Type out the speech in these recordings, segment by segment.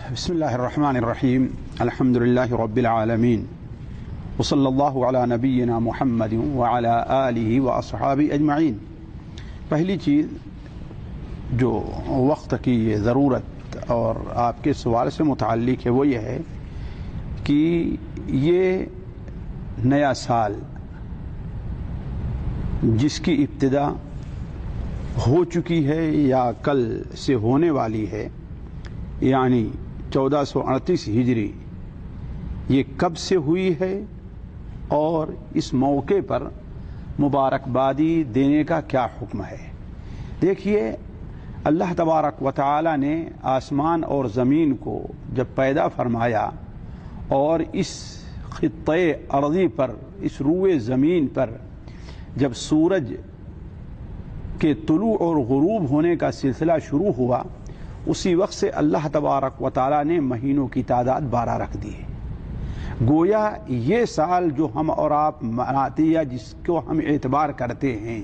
بسم الله الرحمن الرحيم الحمد لله رب العالمين وصلى الله على نبينا محمد وعلى آله وأصحابه أجمعين۔ پہلی چیز جو وقت کی ضرورت اور آپ کے سوال سے متعلق ہے وہ یہ ہے کہ یہ نیا سال جس کی ابتدا ہو چکی ہے یا کل سے ہونے والی ہے، یعنی 1438 ہجری، یہ کب سے ہوئی ہے اور اس موقع پر مبارکبادی دینے کا کیا حکم ہے؟ دیکھیے، اللہ تبارک و تعالی نے آسمان اور زمین کو جب پیدا فرمایا اور اس خطے ارضی پر، اس روئے زمین پر جب سورج کے طلوع اور غروب ہونے کا سلسلہ شروع ہوا، اسی وقت سے اللہ تبارک و تعالی نے مہینوں کی تعداد 12 رکھ دی ہے۔ گویا یہ سال جو ہم اور آپ مناتے یا جس کو ہم اعتبار کرتے ہیں،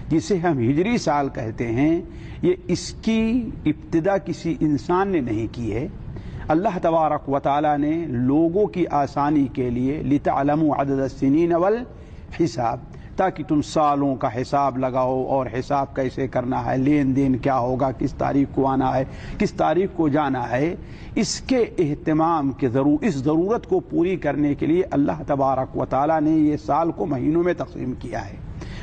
جسے ہم ہجری سال کہتے ہیں، یہ اس کی ابتدا کسی انسان نے نہیں کی ہے۔ اللہ تبارک و تعالی نے لوگوں کی آسانی کے لیے لِتَعْلَمُوا عَدَدَ السِّنِينَ وَالْحِسَابَ، تاکہ تم سالوں کا حساب لگاؤ اور حساب کیسے کرنا ہے، لین دین کیا ہوگا، کس تاریخ کو آنا ہے، کس تاریخ کو جانا ہے، اس کے اہتمام کے اس ضرورت کو پوری کرنے کے لیے اللہ تبارک و تعالی نے یہ سال کو مہینوں میں تقسیم کیا ہے،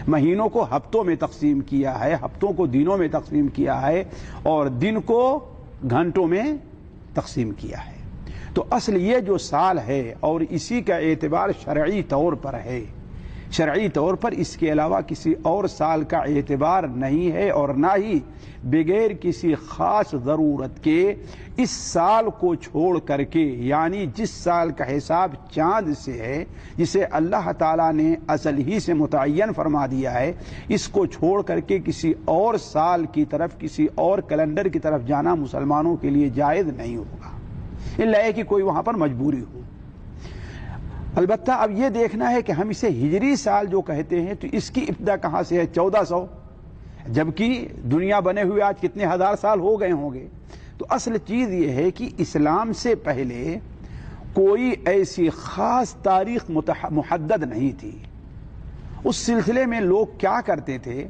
مہینوں کو ہفتوں میں تقسیم کیا ہے، ہفتوں کو دنوں میں تقسیم کیا ہے اور دن کو گھنٹوں میں تقسیم کیا ہے۔ تو اصل یہ جو سال ہے اور اسی کا اعتبار شرعی طور پر ہے، شرعی طور پر اس کے علاوہ کسی اور سال کا اعتبار نہیں ہے، اور نہ ہی بغیر کسی خاص ضرورت کے اس سال کو چھوڑ کر کے، یعنی جس سال کا حساب چاند سے ہے، جسے اللہ تعالیٰ نے اصل ہی سے متعین فرما دیا ہے، اس کو چھوڑ کر کے کسی اور سال کی طرف، کسی اور کیلنڈر کی طرف جانا مسلمانوں کے لیے جائز نہیں ہوگا، الا کہ کوئی وہاں پر مجبوری ہو۔ البتہ اب یہ دیکھنا ہے کہ ہم اسے ہجری سال جو کہتے ہیں تو اس کی ابتدا کہاں سے ہے؟ 1400، جبکہ دنیا بنے ہوئے آج کتنے ہزار سال ہو گئے ہوں گے۔ تو اصل چیز یہ ہے کہ اسلام سے پہلے کوئی ایسی خاص تاریخ محدد نہیں تھی۔ اس سلسلے میں لوگ کیا کرتے تھے،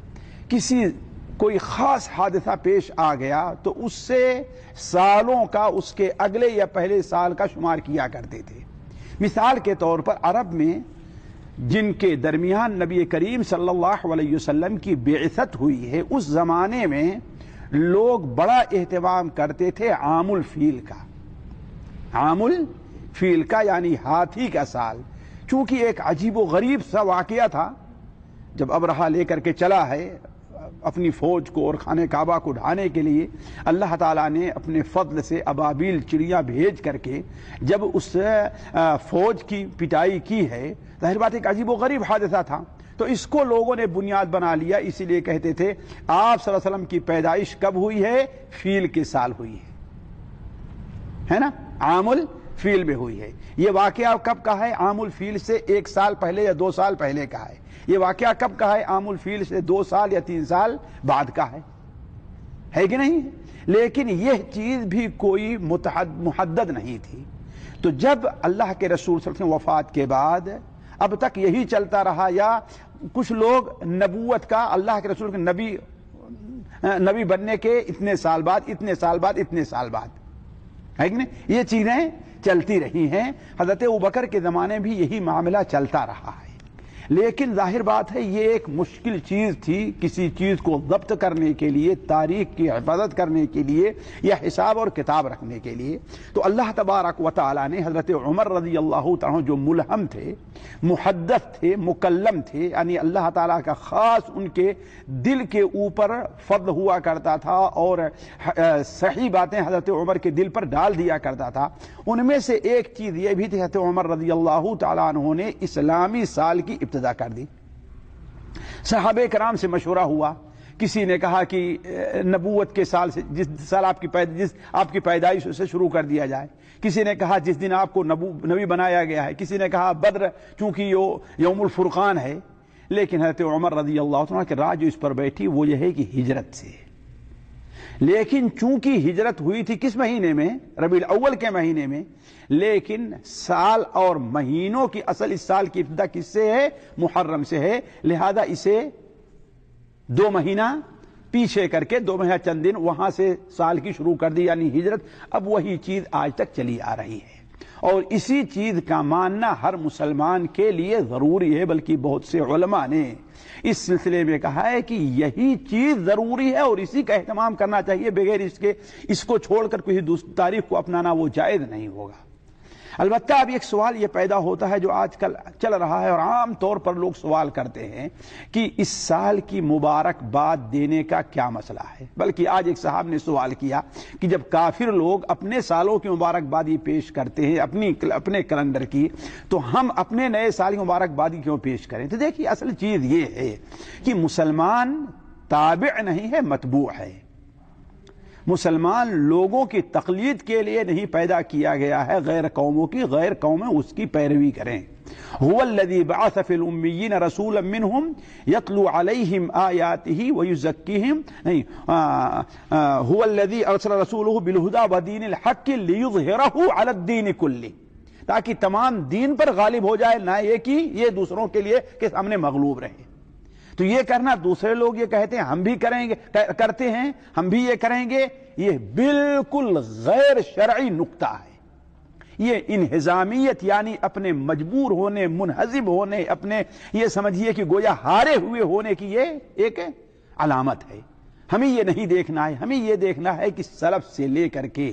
کوئی خاص حادثہ پیش آ گیا تو اس سے سالوں کا، اس کے اگلے یا پہلے سال کا شمار کیا کرتے تھے۔ مثال کے طور پر عرب میں جن کے درمیان نبی کریم صلی اللہ علیہ وسلم کی بعثت ہوئی ہے، اس زمانے میں لوگ بڑا اہتمام کرتے تھے عام الفیل کا، عام الفیل کا یعنی ہاتھی کا سال، چونکہ ایک عجیب و غریب سا واقعہ تھا۔ جب ابرہہ لے کر کے چلا ہے اپنی فوج کو اور خانہ کعبہ کو ڈھانے کے لیے، اللہ تعالیٰ نے اپنے فضل سے ابابیل چڑیاں بھیج کر کے جب اس فوج کی پٹائی کی ہے، ظاہر بات ایک عجیب و غریب حادثہ تھا، تو اس کو لوگوں نے بنیاد بنا لیا، اسی لیے کہتے تھے آپ صلی اللہ علیہ وسلم کی پیدائش کب ہوئی ہے؟ فیل کے سال ہوئی ہے نا، عام الفیل میں ہوئی ہے۔ یہ واقعہ کب کا ہے؟ عام الفیل سے 1 سال پہلے یا 2 سال پہلے کا ہے۔ یہ واقعہ کب کا ہے؟ عام الفیل سے 2 سال یا 3 سال بعد کا ہے کہ نہیں؟ لیکن یہ چیز بھی کوئی محدد نہیں تھی۔ تو جب اللہ کے رسول صلی اللہ علیہ وسلم وفات کے بعد اب تک یہی چلتا رہا، یا کچھ لوگ نبوت کا، اللہ کے رسول کے نبی بننے کے اتنے سال بعد، اتنے سال بعد، اتنے سال بعد، ہے کہ نہیں؟ یہ چیزیں چلتی رہی ہیں۔ حضرت ابوبکر کے زمانے بھی یہی معاملہ چلتا رہا ہے، لیکن ظاہر بات ہے یہ ایک مشکل چیز تھی کسی چیز کو ضبط کرنے کے لیے، تاریخ کی حفاظت کرنے کے لیے یا حساب اور کتاب رکھنے کے لیے۔ تو اللہ تبارک و تعالی نے حضرت عمر رضی اللہ تعالیٰ جو ملہم تھے، محدث تھے، مکلم تھے، یعنی اللہ تعالیٰ کا خاص ان کے دل کے اوپر فضل ہوا کرتا تھا اور صحیح باتیں حضرت عمر کے دل پر ڈال دیا کرتا تھا، ان میں سے ایک چیز یہ بھی تھی، حضرت عمر رضی اللہ تعالیٰ عنہ نے اسلامی سال کی ابتدا کر دی۔ صحابہ کرام سے مشورہ ہوا، کسی نے کہا کہ نبوت کے سال سے، جس سال آپ کی پیدائش سے شروع کر دیا جائے، کسی نے کہا جس دن آپ کو نبی بنایا گیا ہے، کسی نے کہا بدر چونکہ یوم الفرقان ہے۔ لیکن حضرت عمر رضی اللہ عنہ کی رائے جو اس پر بیٹھی وہ یہ ہے کہ ہجرت سے، لیکن چونکہ ہجرت ہوئی تھی کس مہینے میں؟ ربیع الاول کے مہینے میں، لیکن سال اور مہینوں کی اصل اس سال کی ابتدا کس سے ہے؟ محرم سے ہے، لہذا اسے 2 مہینہ پیچھے کر کے 2 مہینہ چند دن وہاں سے سال کی شروع کر دی، یعنی ہجرت اب وہی چیز آج تک چلی آ رہی ہے، اور اسی چیز کا ماننا ہر مسلمان کے لیے ضروری ہے، بلکہ بہت سے علماء نے اس سلسلے میں کہا ہے کہ یہی چیز ضروری ہے اور اسی کا اہتمام کرنا چاہیے، بغیر اس کے اس کو چھوڑ کر کسی دوسری تاریخ کو اپنانا وہ جائز نہیں ہوگا۔ البتہ اب ایک سوال یہ پیدا ہوتا ہے جو آج کل چل رہا ہے، اور عام طور پر لوگ سوال کرتے ہیں کہ اس سال کی مبارکباد دینے کا کیا مسئلہ ہے۔ بلکہ آج ایک صاحب نے سوال کیا کہ جب کافر لوگ اپنے سالوں کی مبارکبادی پیش کرتے ہیں اپنے کیلنڈر کی، تو ہم اپنے نئے سال کی مبارکبادی کیوں پیش کریں؟ تو دیکھیے اصل چیز یہ ہے کہ مسلمان تابع نہیں ہے، متبوع ہے۔ مسلمان لوگوں کی تقلید کے لیے نہیں پیدا کیا گیا ہے، غیر قوموں کی، غیر قومیں اس کی پیروی کریں۔ هو الذي بعث في الأميين رسولا منهم يتلو عليهم آياته ويزكيهم هو الذي أرسل رسوله بالهدى ودين الحق ليظهره على الدين كله، تاکہ تمام دین پر غالب ہو جائے، نہ یہ کہ یہ دوسروں کے لیے کہ ہم نے مغلوب رہے۔ تو یہ کرنا، دوسرے لوگ یہ کہتے ہیں ہم بھی کریں گے، کرتے ہیں ہم بھی یہ کریں گے، یہ بالکل غیر شرعی نکتہ ہے۔ یہ انہزامیت یعنی اپنے مجبور ہونے، منہزم ہونے، اپنے یہ سمجھیے کہ گویا ہارے ہوئے ہونے کی یہ ایک علامت ہے۔ ہمیں یہ نہیں دیکھنا ہے، ہمیں یہ دیکھنا ہے کہ سلف سے لے کر کے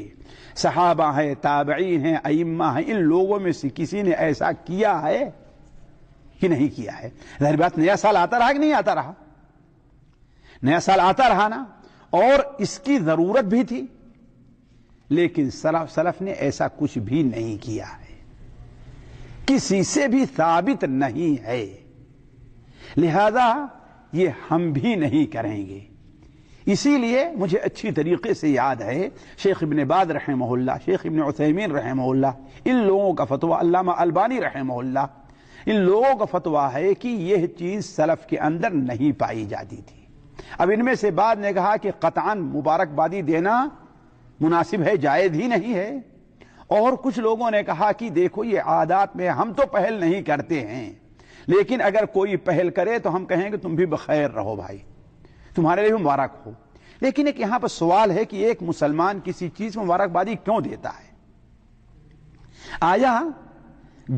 صحابہ ہیں، تابعین ہیں، ائمہ ہیں، ان لوگوں میں سے کسی نے ایسا کیا ہے کہ نہیں کیا ہے۔ ظاہر بات نیا سال آتا رہا کہ نہیں آتا رہا؟ نیا سال آتا رہا نا، اور اس کی ضرورت بھی تھی، لیکن سلف نے ایسا کچھ بھی نہیں کیا ہے، کسی سے بھی ثابت نہیں ہے، لہذا یہ ہم بھی نہیں کریں گے۔ اسی لیے مجھے اچھی طریقے سے یاد ہے شیخ ابن باز رحمہ اللہ، شیخ ابن عثیمین رحمہ اللہ، ان لوگوں کا فتویٰ، علامہ البانی رحمہ اللہ، ان لوگوں کا فتویٰ ہے کہ یہ چیز سلف کے اندر نہیں پائی جاتی تھی۔ اب ان میں سے بعض نے کہا کہ قطعاً مبارکبادی دینا مناسب ہے، جائز ہی نہیں ہے، اور کچھ لوگوں نے کہا کہ دیکھو یہ عادات میں ہم تو پہل نہیں کرتے ہیں، لیکن اگر کوئی پہل کرے تو ہم کہیں گے تم بھی بخیر رہو بھائی، تمہارے لیے مبارک ہو۔ لیکن ایک یہاں پر سوال ہے کہ ایک مسلمان کسی چیز میں مبارکبادی کیوں دیتا ہے؟ آیا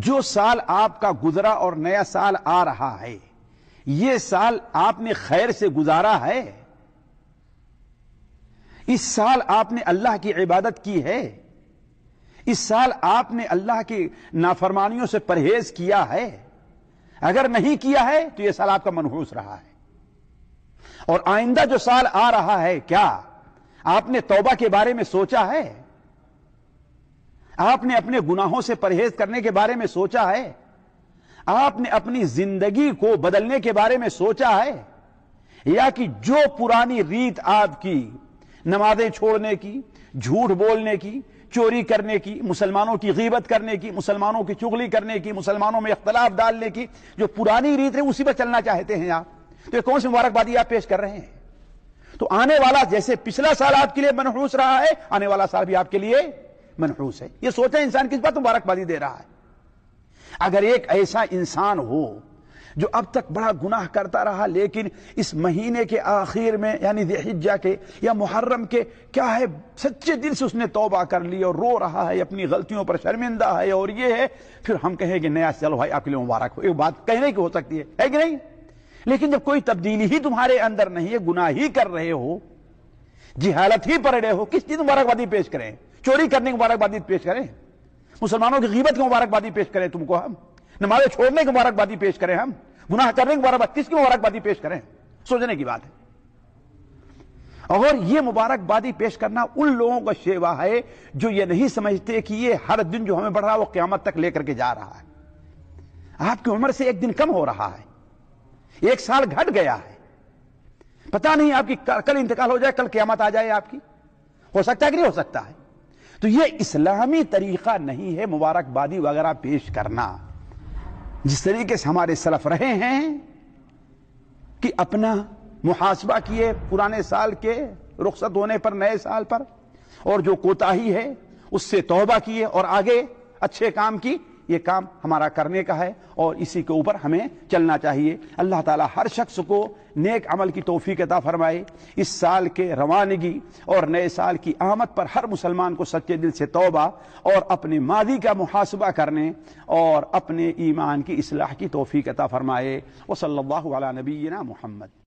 جو سال آپ کا گزرا اور نیا سال آ رہا ہے، یہ سال آپ نے خیر سے گزارا ہے؟ اس سال آپ نے اللہ کی عبادت کی ہے؟ اس سال آپ نے اللہ کی نافرمانیوں سے پرہیز کیا ہے؟ اگر نہیں کیا ہے تو یہ سال آپ کا منحوس رہا ہے۔ اور آئندہ جو سال آ رہا ہے، کیا آپ نے توبہ کے بارے میں سوچا ہے؟ آپ نے اپنے گناہوں سے پرہیز کرنے کے بارے میں سوچا ہے؟ آپ نے اپنی زندگی کو بدلنے کے بارے میں سوچا ہے؟ یا کہ جو پرانی ریت آپ کی، نمازیں چھوڑنے کی، جھوٹ بولنے کی، چوری کرنے کی، مسلمانوں کی غیبت کرنے کی، مسلمانوں کی چغلی کرنے کی، مسلمانوں میں اختلاف ڈالنے کی جو پرانی ریت ہے اسی پر چلنا چاہتے ہیں آپ؟ تو یہ کون سی مبارکبادی آپ پیش کر رہے ہیں؟ تو آنے والا جیسے پچھلا سال آپ کے لیے منحوس رہا ہے، آنے والا سال بھی آپ کے لیے منحوس ہے۔ یہ سوچیں انسان کس بات مبارکبادی دے رہا ہے؟ اگر ایک ایسا انسان ہو جو اب تک بڑا گناہ کرتا رہا، لیکن اس مہینے کے آخر میں یعنی ذی الحجہ کے یا محرم کے کیا ہے سچے دل سے اس نے توبہ کر لی اور رو رہا ہے، اپنی غلطیوں پر شرمندہ ہے، اور یہ ہے، پھر ہم کہیں کہ نیا چلو بھائی آپ کے لیے مبارک ہو، ایک بات کہنے کی ہو سکتی ہے کہ نہیں؟ لیکن جب کوئی تبدیلی ہی تمہارے اندر نہیں ہے، گناہ ہی کر رہے ہو، جہالت ہی پڑ رہے ہو، کس چیز مبارکبادی پیش کریں؟ چوری کرنے کی مبارکبادی پیش کریں؟ مسلمانوں کی غیبت کی مبارکبادی پیش کریں تم کو ہم؟ نمازیں چھوڑنے کی مبارکبادی پیش کریں ہم؟ گناہ کرنے کی مبارکبادی، کس کی مبارکبادی پیش کریں؟ سوچنے کی بات ہے۔ اور یہ مبارکبادی پیش کرنا ان لوگوں کا شیوا ہے جو یہ نہیں سمجھتے کہ یہ ہر دن جو ہمیں بڑھ رہا ہے وہ قیامت تک لے کر کے جا رہا ہے۔ آپ کی عمر سے ایک دن کم ہو رہا ہے، ایک سال گھٹ گیا ہے، پتہ نہیں آپ کی کل انتقال ہو جائے، کل قیامت آ جائے آپ کی، ہو سکتا ہے کہ نہیں ہو سکتا ہے؟ تو یہ اسلامی طریقہ نہیں ہے مبارکبادی وغیرہ پیش کرنا۔ جس طریقے سے ہمارے سلف رہے ہیں کہ اپنا محاسبہ کیے پرانے سال کے، رخصت ہونے پر نئے سال پر، اور جو کوتاہی ہے اس سے توبہ کیے اور آگے اچھے کام کی. یہ کام ہمارا کرنے کا ہے اور اسی کے اوپر ہمیں چلنا چاہیے. اللہ تعالی ہر شخص کو نیک عمل کی توفیق عطا فرمائے. اس سال کے روانگی اور نئے سال کی آمد پر ہر مسلمان کو سچے دل سے توبہ اور اپنے ماضی کا محاسبہ کرنے اور اپنے ایمان کی اصلاح کی توفیق عطا فرمائے. وصلی اللہ علی نبینا محمد.